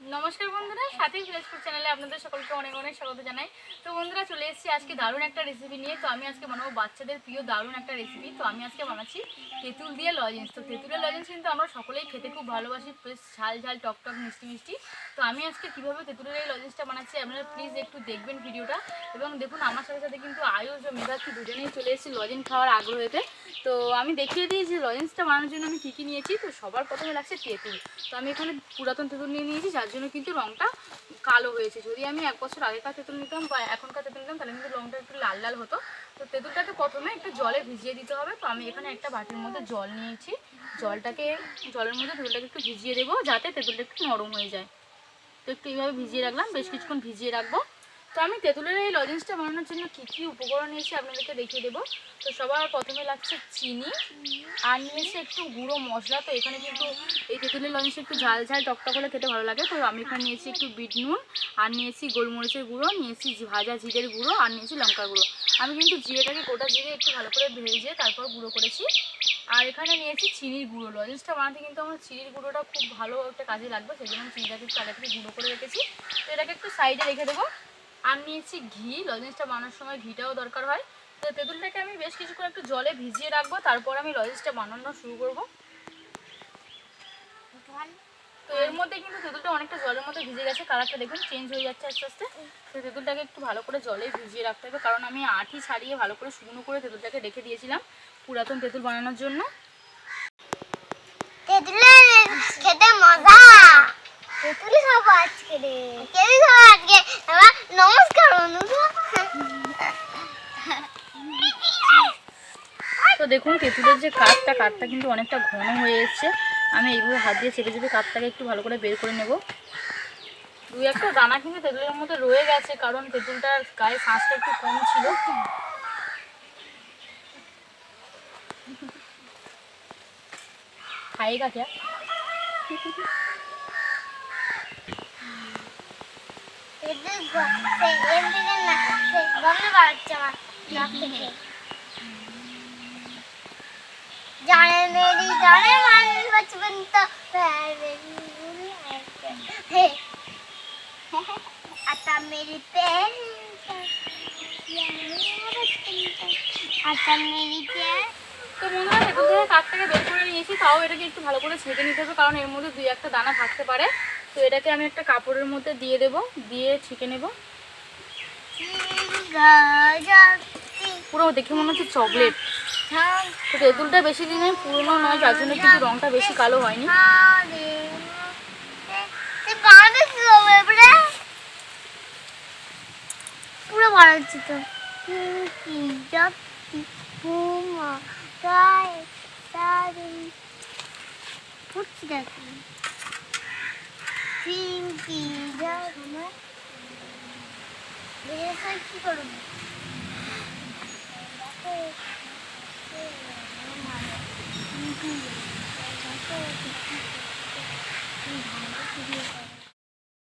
নমস্কার বন্ধুরা, সাথী ফ্রেশফুড চ্যানেলে আপনাদের সকলকে অনেক অনেক স্বাগত জানাই। তো বন্ধুরা, চলে এসেছি আজকে দারুণ একটা রেসিপি নিয়ে। তো আমি আজকে বানাবো বাচ্চাদের প্রিয় দারুণ একটা রেসিপি। তো আমি আজকে বানাচ্ছি তেঁতুল দিয়ে লজেন্স। তো তেঁতুলের লজেন্স কিন্তু আমরা সকলেই খেতে খুব ভালোবাসি, বেশ ঝাল ঝাল টক টক মিষ্টি মিষ্টি। তো আমি আজকে কীভাবে তেঁতুলের এই লজেন্সটা বানাচ্ছি আপনারা প্লিজ একটু দেখবেন ভিডিওটা। এবং দেখুন, আমার সাথে সাথে কিন্তু আয়ুষ ও মেধাক্ষী দুজনেই চলে এসেছি লজেন্স খাওয়ার আগ্রহেতে। তো আমি দেখিয়ে দিই যে লজেন্সটা বানানোর জন্য আমি কী কী নিয়েছি। তো সবার প্রথমে লাগছে তেঁতুল। তো আমি এখানে পুরাতন তেঁতুল নিয়েছি, যার জন্য কিন্তু রঙটা কালো হয়েছে। যদি আমি 1 বছর আগেকার তেঁতুল নিতাম বা এখনকার তেঁতুল নিতাম তাহলে কিন্তু রঙটা একটু লাল লাল হতো। তো তেঁতুলটাকে প্রথমে একটু জলে ভিজিয়ে দিতে হবে। তো আমি এখানে একটা বাটির মধ্যে জল নিয়েছি। জলের মধ্যে তেঁতুলটাকে একটু ভিজিয়ে দেবো যাতে তেঁতুলটা একটু নরম হয়ে যায়। তো একটু এইভাবে ভিজিয়ে রাখলাম, বেশ কিছুক্ষণ ভিজিয়ে রাখবো। তো আমি তেঁতুলের এই লজেন্সটা বানানোর জন্য কী কী উপকরণ নিয়েছি আপনাদেরকে দেখিয়ে দেবো। তো সবার প্রথমে লাগছে চিনি, আর নিয়েছি একটু গুঁড়ো মশলা। তো এখানে কিন্তু এই তেঁতুলের লজেন্সটা একটু ঝাল ঝাল টকটক হলে খেতে ভালো লাগে। তো আমি এখানে নিয়েছি একটু বিট নুন, আর নিয়েছি গোলমরিচের গুঁড়ো, নিয়েছি ভাজা জিরের গুঁড়ো, আর নিয়েছি লঙ্কার গুঁড়ো। আমি কিন্তু জিরেটাকে গোটা জিরে একটু ভালো করে ভেজে তারপর গুঁড়ো করেছি। আর এখানে নিয়েছি চিনির গুঁড়ো। লজেন্সটা বানাতে কিন্তু আমার চিনির গুঁড়োটা খুব ভালো একটা কাজে লাগবে, সেই জন্য চিনিটাকে একটু আগে থেকে গুঁড়ো করে রেখেছি। তো এটাকে একটু সাইডে রেখে দেবো। আর নিয়েছি ঘি। লজেন্সটা বানানোর সময় ঘিটাও দরকার হয়। তো তেঁতুলটাকে আমি বেশ কিছুক্ষণ একটু জলে ভিজিয়ে রাখবো, তারপর আমি লজেন্সটা বানানো শুরু করবো। তো এর মধ্যে কিন্তু তেঁতুলটা অনেকটা জলের মধ্যে ভিজে গেছে, কালারটা দেখুন চেঞ্জ হয়ে যাচ্ছে আস্তে আস্তে। তো তেঁতুলটাকে একটু ভালো করে জলে ভিজিয়ে রাখতে হবে, কারণ আমি আঁটি ছাড়িয়ে ভালো করে শুকনো করে তেঁতুলটাকে রেখে দিয়েছিলাম পুরাতন তেঁতুল বানানোর জন্য। তেঁতুলের খেতে মজা। তেঁতুল খাবো আজকে রে। তেঁতুল খাবো আজকে। নমস্কার বন্ধুরা। তো দেখুন তেঁতুলের যে কাঠটা কিন্তু অনেকটা ঘন হয়ে এসছে। আমি এইভাবে হাত দিয়ে চেপে চেপে কাঠটাকে একটু ভালো করে বের করে নেব। 2-1টা দানা কিন্তু তেঁতুলের মধ্যে রয়ে গেছে, কারণ তেঁতুলটার গায়ে শাঁসটা একটু কম ছিল। খাইয়েগা क्या? जाने मेरी जाने मन बचपन तो आता मेरी प्यार आता मेरी प्यार। তো বন্ধুরা, তেঁতুল থেকে কাঠটাকে বের করে নিয়েছি, তাও এটাকে একটু ভালো করে ছেঁকে নিতে হবে, কারণ এর মধ্যে 2-1টা দানা থাকতে পারে। তো এটাকে আমি একটা কাপড়ের মধ্যে দিয়ে দেবো, দিয়ে ছেঁকে নেব। পুরো দেখে মনে হচ্ছে চকলেট। তো তেঁতুলটা বেশি দিনের পুরনো নয়, যার জন্য কিন্তু রঙটা বেশি কালো হয়নি। পুরো ভালো হচ্ছে তো। কি করবো?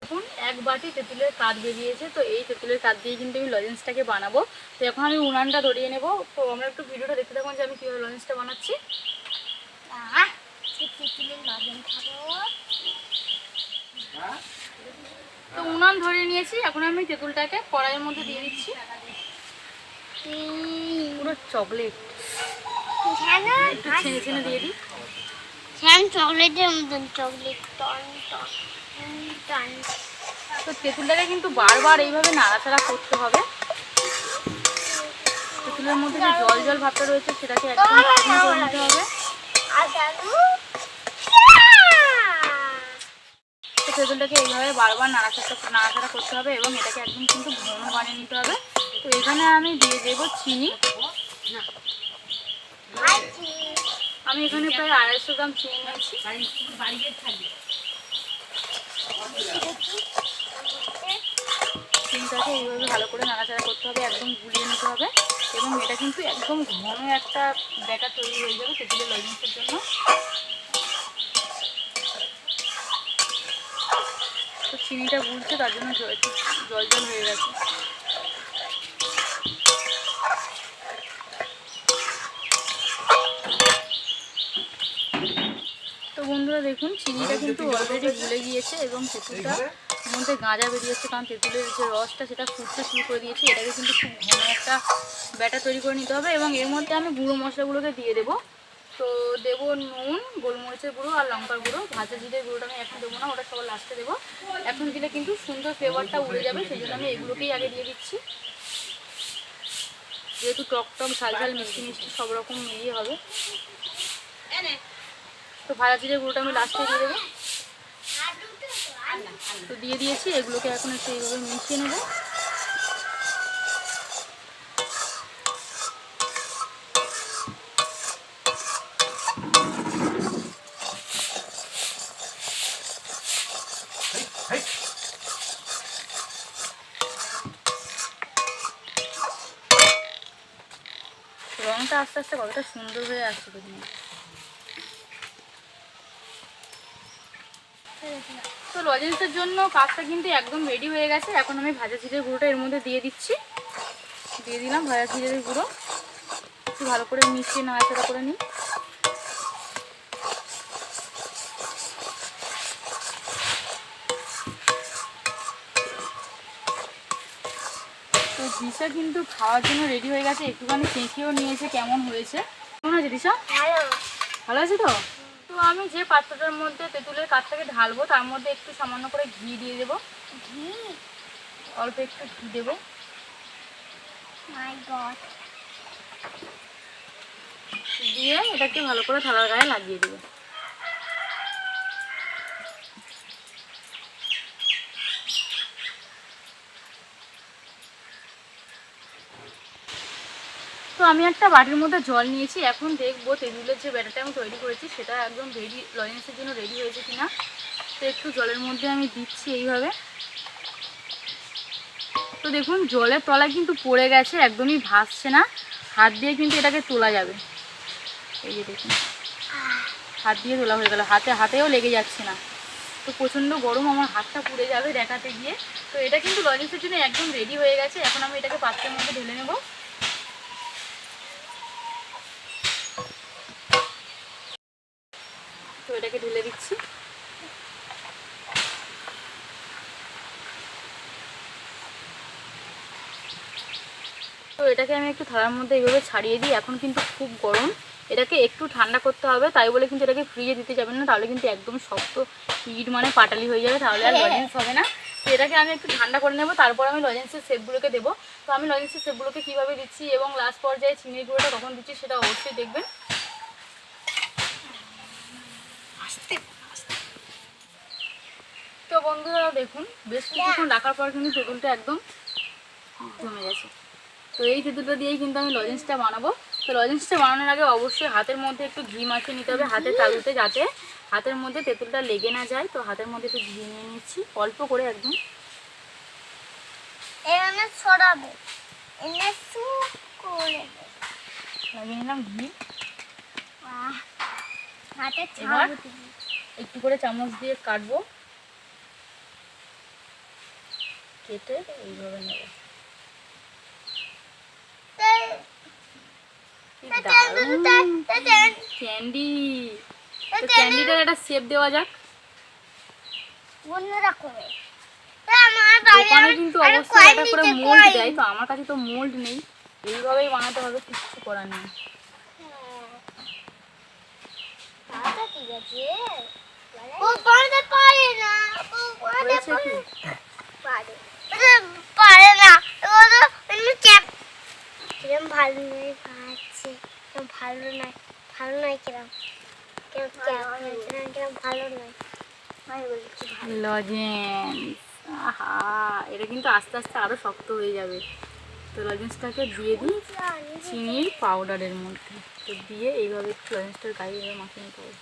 দেখুন 1 বাটি তেঁতুলের কাঠ বেরিয়েছে। তো এই তেঁতুলের কাঠ দিয়ে কিন্তু আমি লজেন্সটাকে বানাবো। তো এখন আমি উনানটা ধরিয়ে নেব। তো আমরা একটু ভিডিওটা দেখতে থাকুন যে আমি কীভাবে লজেন্সটা বানাচ্ছি। তো উনান ধরিয়ে নিয়েছি, এখন আমি তেঁতুলটাকে কড়াইয়ের মধ্যে দিয়ে দিচ্ছি। পুরো চকলেট একটু ছেনে ছেনে দিয়ে দিই। চকলেটের মতন চকলেট টন টন টন। তো তেঁতুলটাকে কিন্তু বারবার এইভাবে নাড়াচাড়া করতে হবে। তেঁতুলের মধ্যে যে জল জল ভাবটা রয়েছে সেটাকে একদম শুকনো করে নিতে হবে। তো তেঁতুলটাকে এইভাবে বারবার নাড়াচাড়া করতে হবে এবং এটাকে একদম কিন্তু ঘন বানিয়ে নিতে হবে। তো এখানে আমি দিয়ে দেবো চিনি। আমি এখানে প্রায় 250 গ্রাম চিনি নিয়েছি। চিনিটাকে এইভাবে ভালো করে নাড়াচাড়া করতে হবে, একদম গুলিয়ে নিতে হবে, এবং এটা কিন্তু একদম ঘন একটা ব্যাটার তৈরি হয়ে যাবে তেঁতুলের লজেন্সের জন্য। তো চিনিটা গুলছে, তার জন্য জল জল হয়ে গেছে। তো বন্ধুরা দেখুন চিনিটা কিন্তু অলরেডি ভুলে গিয়েছে এবং তেঁতুলটার মধ্যে গাঁজা বেরিয়েছে, কারণ তেঁতুলের যে রসটা সেটা ফুটতে শুরু করে দিয়েছে। এটাকে কিন্তু খুব ঘন একটা ব্যাটার তৈরি করে নিতে হবে এবং এর মধ্যে আমি গুঁড়ো মশলাগুলোকে দিয়ে দেবো। তো দেবো নুন, গোলমরিচের গুঁড়ো আর লঙ্কার গুঁড়ো। ভাজা জিরের গুঁড়োটা আমি এখন দেবো না, ওটা সবার লাস্টে দেবো। এখন দিলে কিন্তু সুন্দর ফ্লেভারটা উড়ে যাবে, সেই জন্য আমি এগুলোকেই আগে দিয়ে দিচ্ছি। যেহেতু টক টক ঝাল ঝাল মিষ্টি মিষ্টি সব রকম মিলিয়ে হবে, তো ভাজা জিরের গুঁড়োটা আমি লাস্টে দিয়ে দেবো। তো দিয়ে দিয়েছি, এগুলোকে এখন একটু এইভাবে মিশিয়ে নেব। রংটা আস্তে আস্তে কতটা সুন্দর হয়ে আসছে দেখুন। তো লজেন্সের জন্য কাজটা কিন্তু একদম রেডি হয়ে গেছে। এখন আমি ভাজা জিরের গুঁড়োটা এর মধ্যে দিয়ে দিচ্ছি। দিয়ে দিলাম ভাজা জিরের গুঁড়ো, একটু ভালো করে মিশিয়ে নাড়াচাড়া করে নিই। তো দিশা কিন্তু খাওয়ার জন্য রেডি হয়ে গেছে, একটুখানি চেঁচিয়েও নিয়েছে কেমন হয়েছে। কেমন হয়েছে দিশা? ভালো আছে তো? তো আমি যে পাত্রটার মধ্যে তেঁতুলের কাঠটাকে ঢালবো তার মধ্যে একটু সামান্য করে ঘি দিয়ে দেবো। ঘি অল্প একটু ঘি দেবো। দিয়ে এটাকে ভালো করে থালার গায়ে লাগিয়ে দেবো। তো আমি একটা বাটির মধ্যে জল নিয়েছি, এখন দেখবো তেঁতুলের যে ব্যাটারটা আমি তৈরি করেছি সেটা একদম রেডি, লজেন্সের জন্য রেডি হয়েছে কিনা। তো একটু জলের মধ্যে আমি দিচ্ছি এইভাবে। তো দেখুন জলের তলায় কিন্তু পড়ে গেছে, একদমই ভাসছে না। হাত দিয়ে কিন্তু এটাকে তোলা যাবে। এই যে দেখুন হাত দিয়ে তোলা হয়ে গেল, হাতেও লেগে যাচ্ছে না। তো প্রচণ্ড গরম, আমার হাতটা পুড়ে যাবে দেখাতে গিয়ে। তো এটা কিন্তু লজেন্সের জন্য একদম রেডি হয়ে গেছে। এখন আমি এটাকে পাত্রের মধ্যে ঢেলে নেব। তো এটাকে ঢেলে দিচ্ছি। তো এটাকে আমি একটু থালার মধ্যে এইভাবে ছাড়িয়ে দিই। এখন কিন্তু খুব গরম, এটাকে একটু ঠান্ডা করতে হবে। তাই বলে কিন্তু এটাকে ফ্রিজে দিতে যাবেন না, তাহলে কিন্তু একদম শক্ত ইট মানে পাটালি হয়ে যাবে, তাহলে আর লজেন্স হবে না। তো এটাকে আমি একটু ঠান্ডা করে নেবো, তারপর আমি লজেন্সের শেপগুলোকে দেবো। তো আমি লজেন্সের শেপগুলোকে কীভাবে দিচ্ছি এবং লাস্ট পর্যায়ে চিনির গুঁড়োটা কখন দিচ্ছি সেটা অবশ্যই দেখবেন। তো বন্ধুরা দেখুন বেশ কিছুক্ষণ রাখার পর কিন্তু তেঁতুলটা একদম জমে গেছে। তো এই তেঁতুলটা দিয়েই কিন্তু আমি লজেন্সটা বানাবো। তো লজেন্সটা বানানোর আগে অবশ্যই হাতের মধ্যে একটু ঘি মাখিয়ে নিতে হবে হাতের তালুতে, যাতে হাতের মধ্যে তেঁতুলটা লেগে না যায়। তো হাতের মধ্যে একটু ঘি নিয়ে নিচ্ছি, অল্প করে একদম লাগিয়ে নিলাম ঘি। এবার একটু করে চামচ দিয়ে কাটবো, কেটে এইভাবে নেব। ক্যান্ডি, তো ক্যান্ডিটার একটা শেপ দেওয়া যাক। দোকানে কিন্তু অবশ্যই একটা করে মোল্ড দেয়, তো আমার কাছে তো মোল্ড নেই, এইভাবেই বানাতে হবে, কিছু করার নেই। লজেন্স, আহা এটা কিন্তু আস্তে আস্তে আরো শক্ত হয়ে যাবে। তো লজেন্সটাকে দিয়ে দিই চিনির পাউডারের মধ্যে। তো দিয়ে এইভাবে একটু লজেন্সটার গায়ে এভাবে মাখিয়ে নিতে হবে।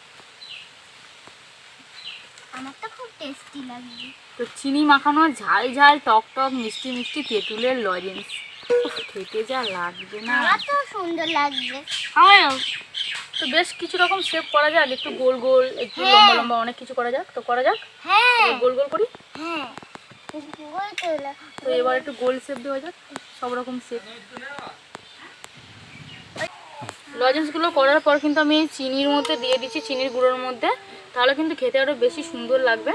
আমার তো খুব টেস্টি লাগছে। তো চিনি মাখানো ঝাল ঝাল টক টক মিষ্টি মিষ্টি তেঁতুলের লজেন্স খেতে যা লাগবে না, আমার তো সুন্দর লাগছে। তো বেশ কিছু রকম শেপ করা যাক, একটু গোল গোল, একটু লম্বা লম্বা, অনেক কিছু করা যাক। তো করা যাক, হ্যাঁ গোল গোল করি। হ্যাঁ তো এবার একটু গোল শেপ দেওয়া যাক, সব রকম শেপ। লজেন্সগুলো করার পর কিন্তু আমি চিনির মধ্যে দিয়ে দিচ্ছি, চিনির গুঁড়োর মধ্যে। তাহলে কিন্তু খেতে আরও বেশি সুন্দর লাগবে।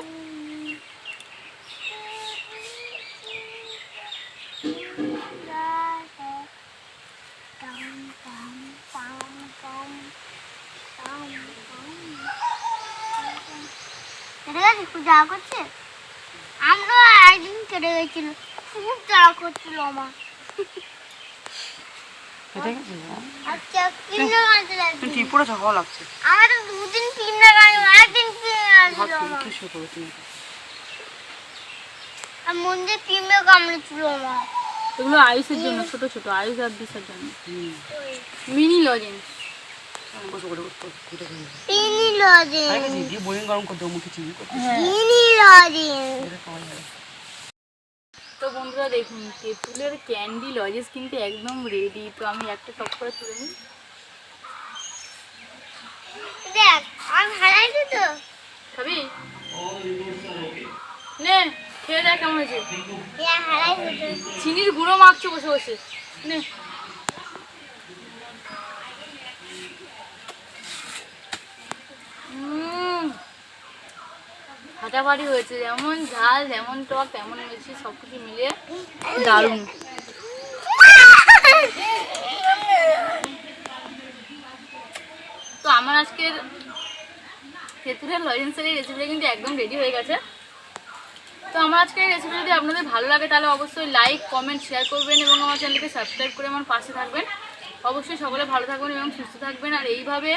পূজা করছে আমরা একদিন কেটে গেছিল, খুব তাড়া করছিল আমার। আচ্ছা কিনে আনতে লাগবে ত্রিপুরা ঝাল লাগছে। আমার তো দুদিন কিনে গাড়ি একদিন কিনে আনছিল আমার। আর মন্দিরে পিঁপড়ে কামড়েছিল আমার। এগুলো আয়ুষের জন্য, ছোট ছোট আয়ুষ আর দিশার জন্য মিনি লজেন্স। পিনি লজেন্স, পিনি লজেন্স। তো বন্ধুরা দেখুন তেঁতুলের ক্যান্ডি লজেন্স কিন্তু একদম রেডি। তো আমি একটা টপ করে তুলে নিই। দেখ আমি হারাইছি তো। খাবি? নে খেয়ে দেখ কেমন হয়েছে। হ্যাঁ হারাইছি তো। চিনির গুঁড়ো মাখছো বসে বসে। নে ফাটাফাটি হয়েছে, যেমন ঝাল যেমন টক তেমন মিষ্টি সব কিছু মিলিয়ে দারুণ। তো আমার আজকের তেঁতুলের লজেন্সের এই রেসিপিটা কিন্তু একদম রেডি হয়ে গেছে। তো আমার আজকের এই রেসিপি যদি আপনাদের ভালো লাগে তাহলে অবশ্যই লাইক কমেন্ট শেয়ার করবেন এবং আমার চ্যানেলকে সাবস্ক্রাইব করে আমার পাশে থাকবেন। অবশ্যই সকলে ভালো থাকবেন এবং সুস্থ থাকবেন। আর এইভাবে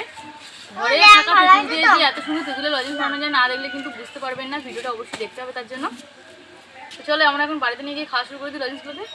ঘরে থাকা তেঁতুল দিয়ে যে এত সুন্দর তেঁতুলের লজেন্স বানানো যায় না দেখলে কিন্তু বুঝতে পারবেন না। ভিডিওটা অবশ্যই দেখতে হবে তার জন্য। তো চলো আমরা এখন বাড়িতে নিয়ে গিয়ে খাওয়া শুরু করে দিই লজেন্সগুলোতে।